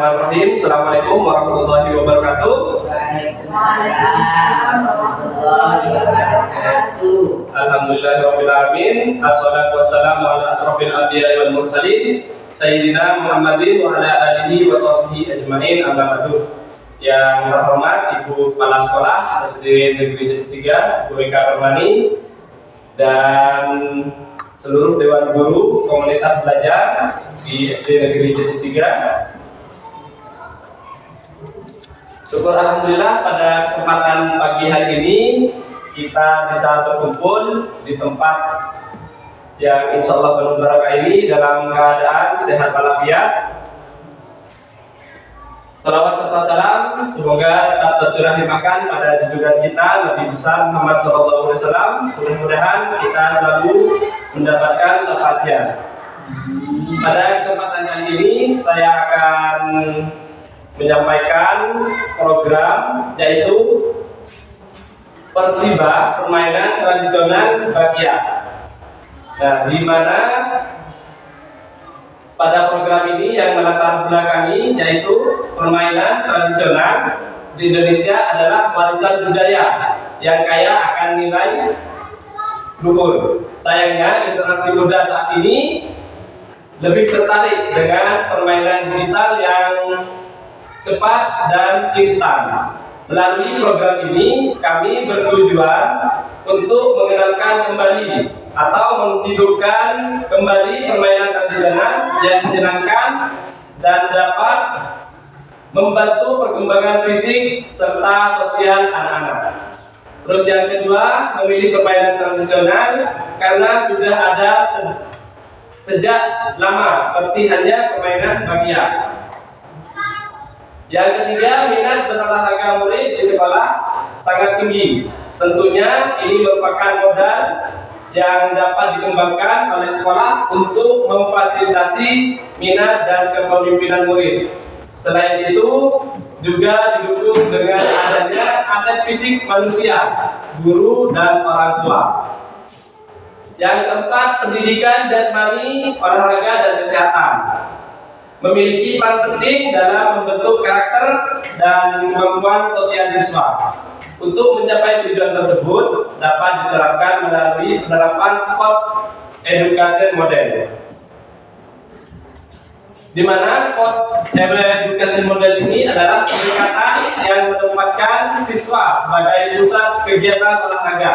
Bismillahirrahmanirrahim. Assalamualaikum warahmatullahi wabarakatuh. Waalaikumsalam warahmatullahi wabarakatuh. Alhamdulillahirabbil alamin. Assalatu wassalamu ala asrofil anbiya'i wal mursalin Sayyidina Muhammadin wa ala alihi wa sahbihi ajma'in, amma ba'du. Yang terhormat Ibu Kepala Sekolah SD Negeri Jati 3, Bu Eka Permani, dan seluruh Dewan Guru Komunitas Belajar di SD Negeri Jati 3. Syukur alhamdulillah pada kesempatan pagi hari ini kita bisa berkumpul di tempat yang insya Allah penuh barokah ini dalam keadaan sehat walafiat. Salawat serta salam semoga tetap tercurah limpahkan pada junjungan kita Nabi besar Muhammad SAW. Mudah-mudahan kita selalu mendapatkan syafaatnya. Pada kesempatan kali ini saya akan menyampaikan program yaitu Persiba, permainan tradisional Bakia. Nah, di mana pada program ini yang melatar belakangi yaitu permainan tradisional di Indonesia adalah warisan budaya yang kaya akan nilai luhur. Sayangnya generasi muda saat ini lebih tertarik dengan permainan digital yang cepat dan instan. Melalui program ini kami bertujuan untuk mengenalkan kembali atau menghidupkan kembali permainan tradisional yang menyenangkan dan dapat membantu perkembangan fisik serta sosial anak-anak. Terus yang kedua, memilih permainan tradisional karena sudah ada sejak lama seperti hanya permainan Bakia. Yang ketiga, minat berolahraga murid di sekolah sangat tinggi. Tentunya ini merupakan modal yang dapat dikembangkan oleh sekolah untuk memfasilitasi minat dan kepemimpinan murid. Selain itu, juga didukung dengan adanya aset fisik manusia, guru dan orang tua. Yang keempat, pendidikan jasmani, olahraga dan kesehatan memiliki peran penting dalam membentuk karakter dan kemampuan sosial siswa. Untuk mencapai tujuan tersebut dapat diterapkan melalui penerapan sport education model, di mana sport education model ini adalah pendekatan yang menempatkan siswa sebagai pusat kegiatan olahraga,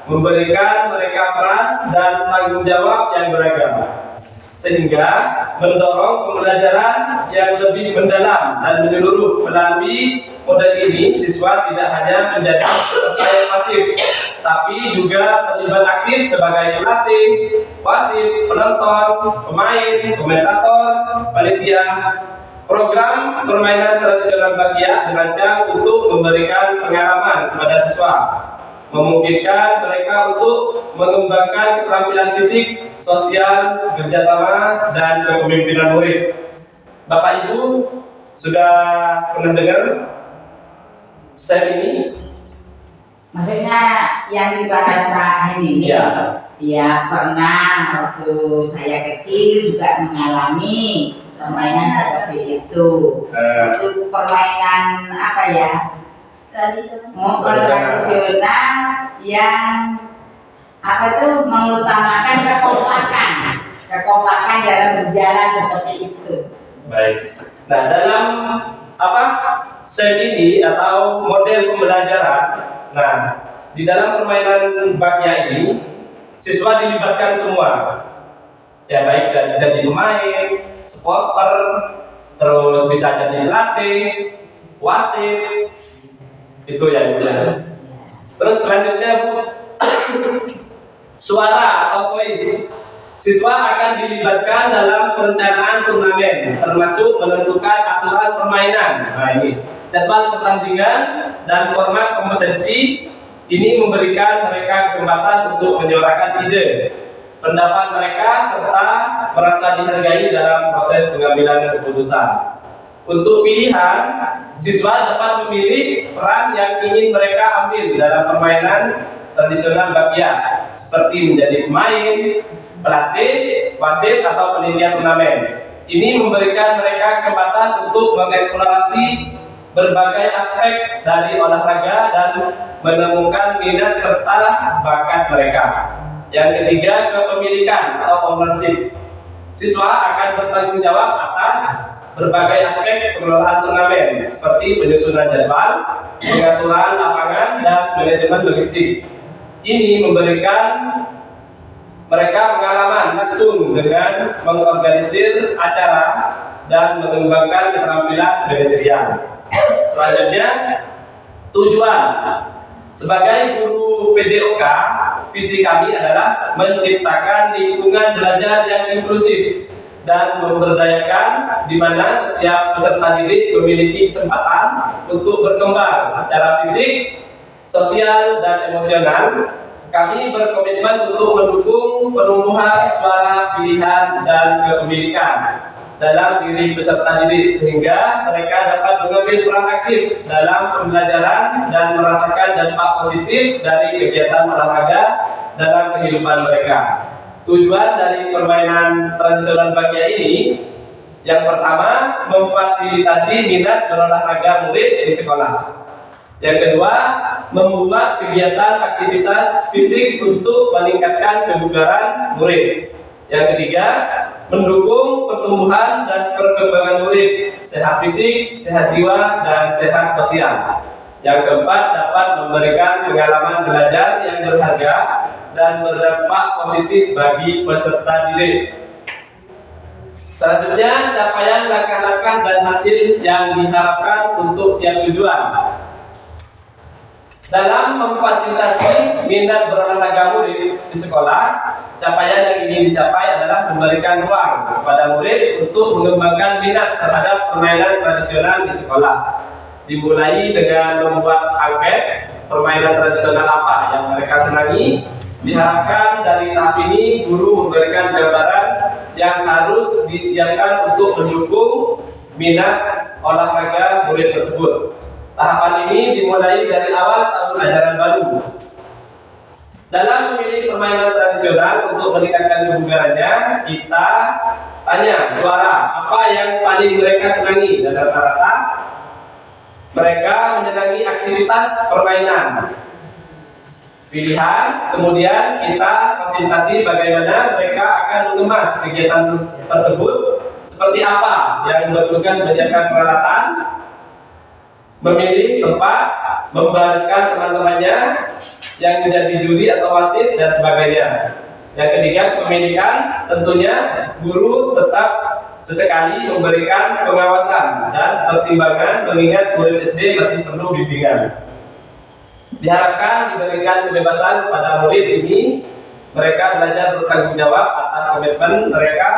memberikan mereka peran dan tanggung jawab yang beragam, sehingga mendorong pembelajaran yang lebih mendalam dan menyeluruh. Melalui model ini, siswa tidak hanya menjadi peserta yang pasif, tapi juga terlibat aktif sebagai pelatih, wasit, penonton, pemain, komentator, panitia. Program permainan tradisional Bakia dirancang untuk memberikan pengalaman kepada siswa, memungkinkan mereka untuk mengembangkan keterampilan fisik, sosial, kerjasama, dan kepemimpinan murid. Bapak Ibu sudah pernah dengar set ini? Maksudnya yang dibahas Pak Hendy ini? Ya, pernah waktu saya kecil juga mengalami permainan seperti itu. Itu permainan apa ya? Tradisional yang apa itu mengutamakan kekompakan dalam berjalan seperti itu. Baik. Nah, dalam set ini atau model pembelajaran, nah di dalam permainan Bakia ini siswa dilibatkan semua. Ya, baik dari jadi pemain, supporter, terus bisa jadi pelatih, wasit. Itu ya Bu. Terus selanjutnya Bu, suara atau voice. Siswa akan dilibatkan dalam perencanaan turnamen, termasuk menentukan aturan permainan. Nah, ini jadwal pertandingan dan format kompetensi. Ini memberikan mereka kesempatan untuk menyuarakan ide, pendapat mereka, serta merasa dihargai dalam proses pengambilan keputusan. Untuk pilihan, siswa dapat memilih peran yang ingin mereka ambil dalam permainan tradisional Bakia, seperti menjadi pemain, pelatih, wasit, atau panitia turnamen. Ini memberikan mereka kesempatan untuk mengeksplorasi berbagai aspek dari olahraga dan menemukan minat serta bakat mereka. Yang ketiga, kepemilikan atau ownership. Siswa akan bertanggung jawab atas berbagai aspek pengelolaan turnamen seperti penyusunan jadwal, pengaturan lapangan, dan manajemen logistik. Ini memberikan mereka pengalaman langsung dengan mengorganisir acara dan mengembangkan keterampilan manajerial. Selanjutnya, tujuan. Sebagai guru PJOK, visi kami adalah menciptakan lingkungan belajar yang inklusif dan memberdayakan di mana setiap peserta didik memiliki kesempatan untuk berkembang secara fisik, sosial, dan emosional. Kami berkomitmen untuk mendukung penumbuhan suara pilihan dan kepemilikan dalam diri peserta didik sehingga mereka dapat mengambil peran aktif dalam pembelajaran dan merasakan dampak positif dari kegiatan olahraga dalam kehidupan mereka. Tujuan dari permainan tradisional Bagja ini, yang pertama, memfasilitasi minat berolahraga murid di sekolah. Yang kedua, membuat kegiatan aktivitas fisik untuk meningkatkan kebugaran murid. Yang ketiga, mendukung pertumbuhan dan perkembangan murid sehat fisik, sehat jiwa, dan sehat sosial. Yang keempat, dapat memberikan pengalaman belajar yang berharga dan berdampak positif bagi peserta didik. Selanjutnya, capaian langkah-langkah dan hasil yang diharapkan untuk tiap tujuan. Dalam memfasilitasi minat berolahraga murid di sekolah, capaian yang ingin dicapai adalah memberikan ruang kepada murid untuk mengembangkan minat terhadap permainan tradisional di sekolah. Dimulai dengan membuat angket permainan tradisional apa yang mereka senangi. Diharapkan dari tahap ini guru memberikan gambaran yang harus disiapkan untuk mendukung minat olahraga murid tersebut. Tahapan ini dimulai dari awal tahun ajaran baru. Dalam memilih permainan tradisional untuk meningkatkan kebugarannya, kita tanya suara apa yang paling mereka senangi, dan rata-rata mereka menyenangi aktivitas permainan. Pilihan, kemudian kita fasilitasi bagaimana mereka akan mengemas kegiatan tersebut, seperti apa yang bertugas menyiapkan peralatan, memilih tempat, membariskan teman-temannya yang menjadi juri atau wasit, dan sebagainya. Yang ketiga, kepemilikan. Tentunya guru tetap sesekali memberikan pengawasan dan pertimbangan mengingat murid SD masih perlu bimbingan. Diharapkan diberikan kebebasan kepada murid ini, mereka belajar bertanggung jawab atas komitmen mereka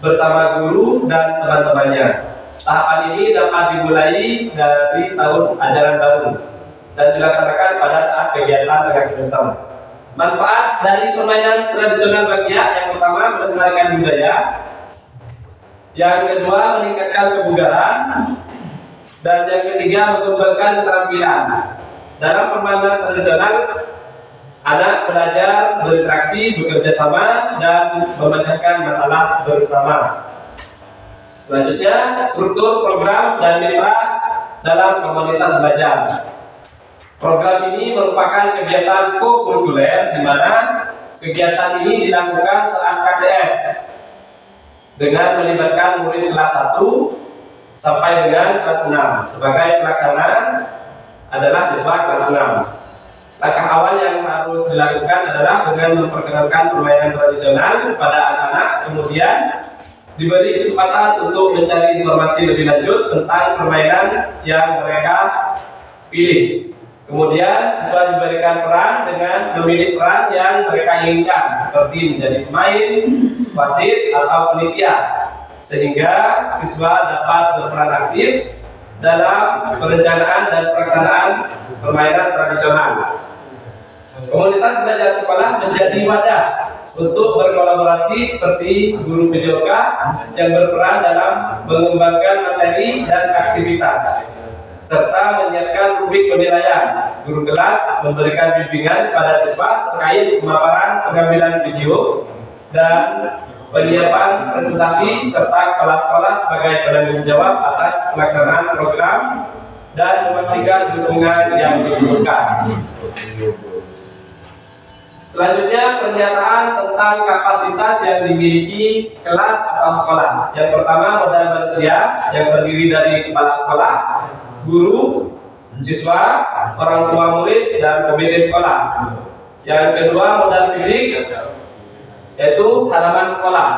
bersama guru dan teman-temannya. Tahapan ini dapat dimulai dari tahun ajaran baru dan dilaksanakan pada saat kegiatan tengah semester. Manfaat dari permainan tradisional Bagja: yang pertama, melestarikan budaya. Yang kedua, meningkatkan kebugaran. Dan yang ketiga, mengembangkan keterampilan. Dalam permainan tradisional, anak belajar berinteraksi, bekerja sama, dan memecahkan masalah bersama. Selanjutnya, struktur program dan mitra dalam komunitas belajar. Program ini merupakan kegiatan co-kurikuler di mana kegiatan ini dilakukan saat KTS dengan melibatkan murid kelas 1 sampai dengan kelas 6. Sebagai pelaksana adalah siswa kelas 6. Langkah awal yang harus dilakukan adalah dengan memperkenalkan permainan tradisional kepada anak-anak, kemudian diberi kesempatan untuk mencari informasi lebih lanjut tentang permainan yang mereka pilih. Kemudian siswa diberikan peran dengan memilih peran yang mereka inginkan, seperti menjadi pemain, wasit, atau panitia, sehingga siswa dapat berperan aktif dalam perencanaan dan pelaksanaan permainan tradisional. Komunitas belajar sekolah menjadi wadah untuk berkolaborasi seperti guru PJOK yang berperan dalam mengembangkan materi dan aktivitas, serta menyiapkan rubrik penilaian. Guru kelas memberikan bimbingan pada siswa terkait pemaparan pengambilan video dan penyiapan presentasi serta kepala sekolah sebagai penanggung jawab atas pelaksanaan program dan memastikan dukungan yang dibutuhkan. Selanjutnya pernyataan tentang kapasitas yang dimiliki kelas atau sekolah. Yang pertama modal manusia yang terdiri dari kepala sekolah, guru, siswa, orang tua murid, dan komite sekolah. Yang kedua modal fisik, yaitu halaman sekolah,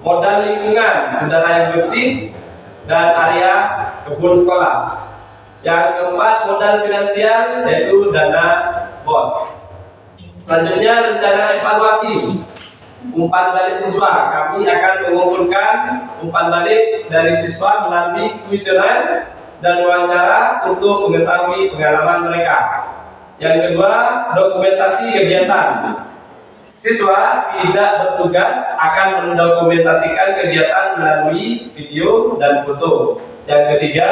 modal lingkungan, udara yang bersih, dan area kebun sekolah. Yang keempat modal finansial, yaitu dana BOS. Selanjutnya rencana evaluasi umpan balik siswa. Kami akan mengumpulkan umpan balik dari siswa melalui kuesioner dan wawancara untuk mengetahui pengalaman mereka. Yang kedua, dokumentasi kegiatan. Siswa tidak bertugas akan mendokumentasikan kegiatan melalui video dan foto. Yang ketiga,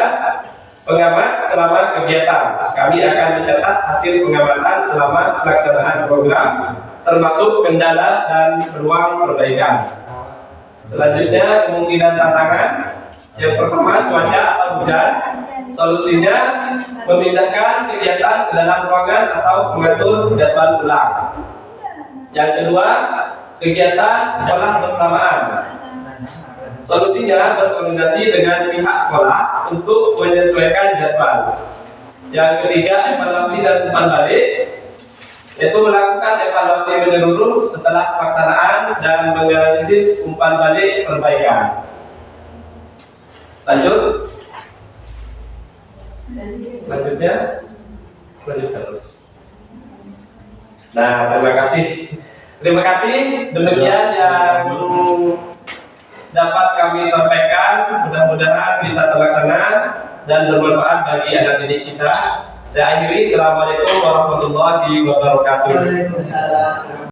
pengamat selama kegiatan. Kami akan mencatat hasil pengamatan selama pelaksanaan program, termasuk kendala dan peluang perbaikan. Selanjutnya, kemungkinan tantangan. Yang pertama, cuaca atau hujan. Solusinya, memindahkan kegiatan ke dalam ruangan atau mengatur jadwal ulang. Yang kedua, kegiatan sekolah bersamaan. Solusinya berkoordinasi dengan pihak sekolah untuk menyesuaikan jadwal. Yang ketiga, evaluasi dan umpan balik, yaitu melakukan evaluasi menyeluruh setelah pelaksanaan dan menganalisis umpan balik perbaikan. Lanjut. Selanjutnya, lanjut terus. Nah, terima kasih. Terima kasih. Demikian yang dapat kami sampaikan, mudah-mudahan bisa terlaksana dan bermanfaat bagi anak didik kita. Saya akhiri, Assalamualaikum warahmatullahi wabarakatuh. Waalaikumsalam.